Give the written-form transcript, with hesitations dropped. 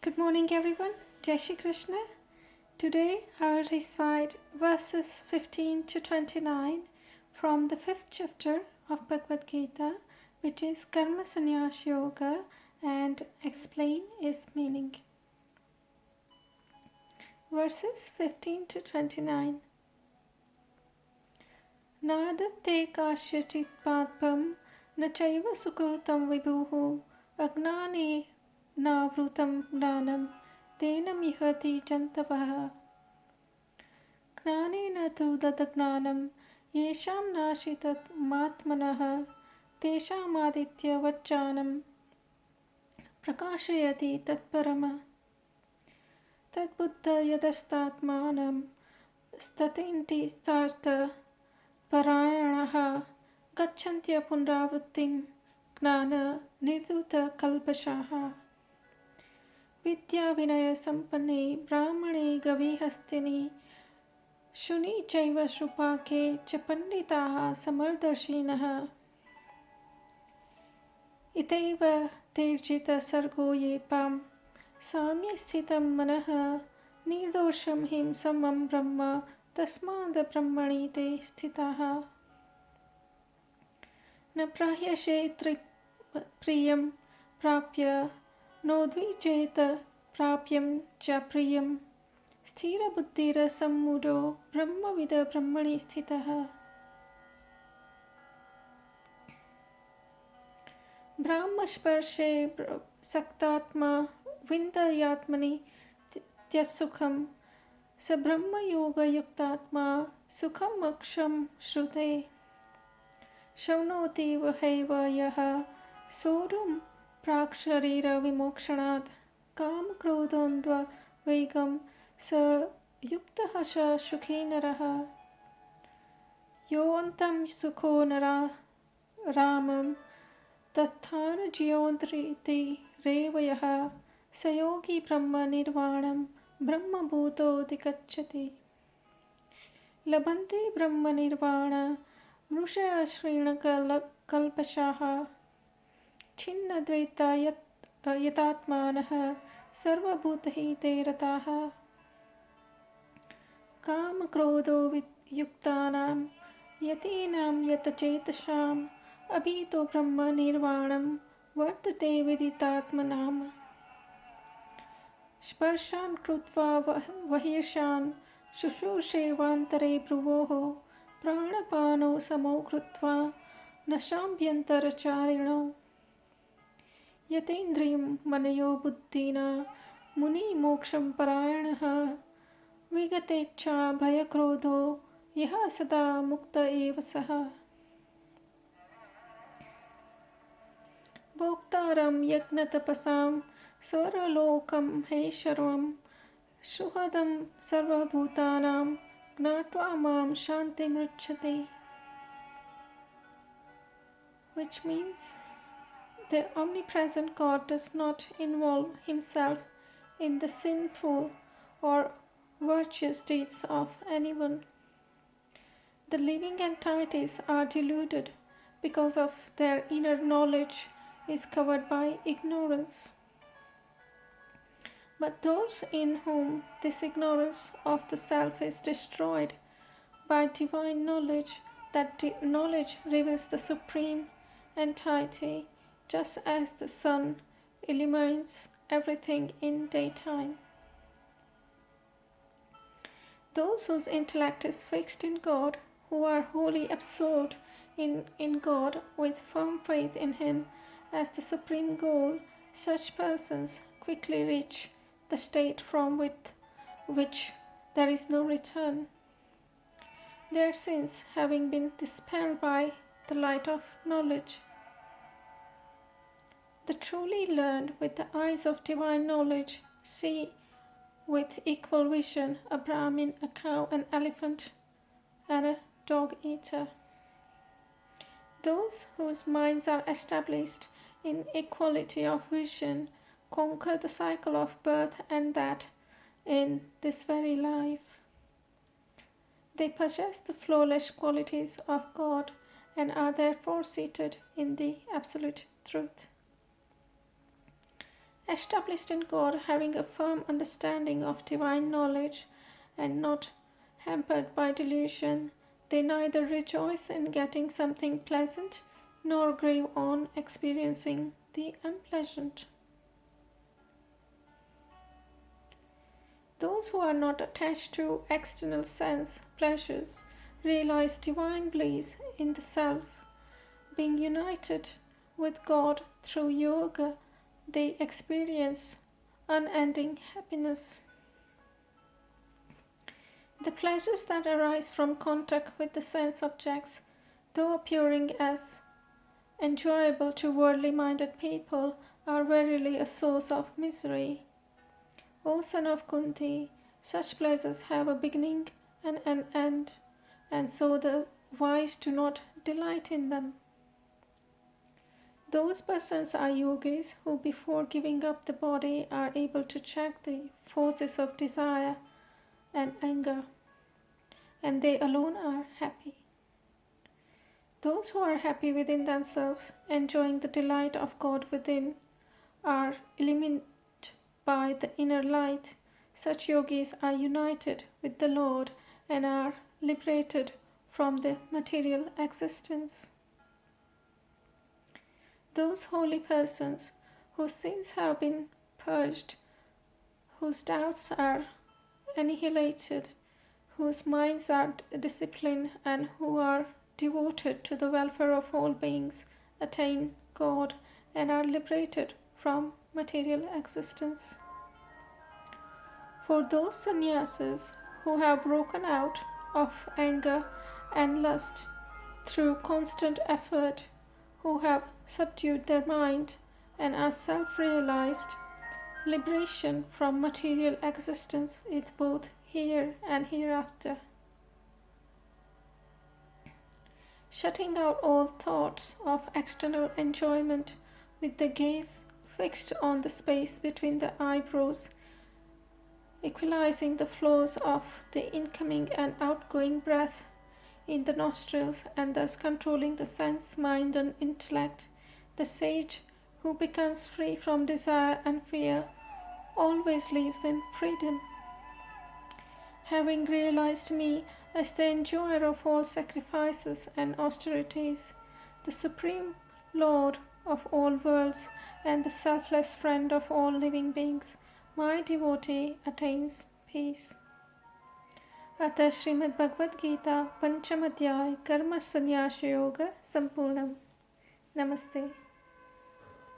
Good morning, everyone. Jai Shri Krishna. Today I will recite verses 15 to 29 from the 5th chapter of Bhagwad Gita, which is Karma Sanyas Yoga, and explain its meaning. Verses 15 to 29. Nadatte kasyachit patpam na chaiva sukrutam vibhuhu agnane navrutam gnanam tena mihati chantavaha gnanena tu dadgnanam yesham nashitat matmanah teshamaditya vachanam prakashayati tatparama tadbuddha yadastatmanam statinti sarta parayanaha gacchantya punravrittim gnana nirduta kalpashaha Vidya Vinaya Sampane Brahmane Gavihastini Shuni Chaiva Shrupake Chapanditaha Samardarshinaha Itaiva Tejita Sargo Yepam Samya Sthitam Manaha Nirdosham Him Samam Brahma Tasmada Brahmani Te Sthitaha Naprahyashe Priyam Prapya Nodvijeta Prapyam Cha Priyam Sthira Buddhira Sammudo Brahma Vida Brahmani Sthitaha Brahma Sparshe Saktatma Vindayatmani Tyasukham Sa Brahma Yoga Yuktatma Sukham Aksham Shrute Shavnoti Vahaiva Yaha Sodum Praksharira Vimokshanat Kam Krodondva Vegam Sa Yuktaha Sha Shukhinaraha Yoantam Sukho Nara Ramam Tathana Jyondriti Revayaha Sayogi Brahma Nirvanam Brahma Bhuto Dikachati Labante Brahma Nirvana Mrusha Shrina Kalpashaha Chinna Dvaita Yatatmanaha Sarvabhutahi Te Rataha Kama Krodho Yuktanam Yatinam Yatachetasham Abhito Brahma Nirvanam Vartate Viditatmanam Sparshan Krutva Vahirshan Shushurshevantare Bhuvoho Pranapano Samo Krutva Nashambhyantaracharino Yatendriyam Manayo Buddhina Muni Moksham Parayanaha Vigatecha Bhayakrodho Yaha Sada Mukta Eva Saha Bhoktaram Yagnatapasam Svaralokam Heisharvam Shuhadam Sarvabhutanam Gnatva Mam Shanti Mricchati, which means the omnipresent God does not involve himself in the sinful or virtuous deeds of anyone. The living entities are deluded because of their inner knowledge is covered by ignorance. But those in whom this ignorance of the self is destroyed by divine knowledge, that knowledge reveals the supreme entity, just as the sun illumines everything in daytime. Those whose intellect is fixed in God, who are wholly absorbed in God with firm faith in Him as the supreme goal, such persons quickly reach the state from which there is no return, their sins having been dispelled by the light of knowledge. The truly learned with the eyes of divine knowledge see with equal vision a Brahmin, a cow, an elephant, and a dog-eater. Those whose minds are established in equality of vision conquer the cycle of birth and death in this very life. They possess the flawless qualities of God and are therefore seated in the absolute truth. Established in God, having a firm understanding of divine knowledge and not hampered by delusion, they neither rejoice in getting something pleasant nor grieve on experiencing the unpleasant. Those who are not attached to external sense pleasures realize divine bliss in the self. Being united with God through yoga, they experience unending happiness. The pleasures that arise from contact with the sense objects, though appearing as enjoyable to worldly minded people, are verily a source of misery. O son of Kunti, such pleasures have a beginning and an end, and so the wise do not delight in them. Those persons are yogis who, before giving up the body, are able to check the forces of desire and anger, and they alone are happy. Those who are happy within themselves, enjoying the delight of God within, are illumined by the inner light. Such yogis are united with the Lord and are liberated from the material existence. Those holy persons whose sins have been purged, whose doubts are annihilated, whose minds are disciplined, and who are devoted to the welfare of all beings, attain God and are liberated from material existence. For those sannyasins who have broken out of anger and lust through constant effort, who have subdued their mind and are self-realized, liberation from material existence is both here and hereafter. Shutting out all thoughts of external enjoyment with the gaze fixed on the space between the eyebrows, equalizing the flows of the incoming and outgoing breath in the nostrils, and thus controlling the sense, mind, and intellect, the sage who becomes free from desire and fear always lives in freedom. Having realized me as the enjoyer of all sacrifices and austerities, the supreme Lord of all worlds and the selfless friend of all living beings, my devotee attains peace. अतः श्रीमद् भगवद गीता पंचम अध्याय कर्म संन्यास योग संपूर्णम। नमस्ते।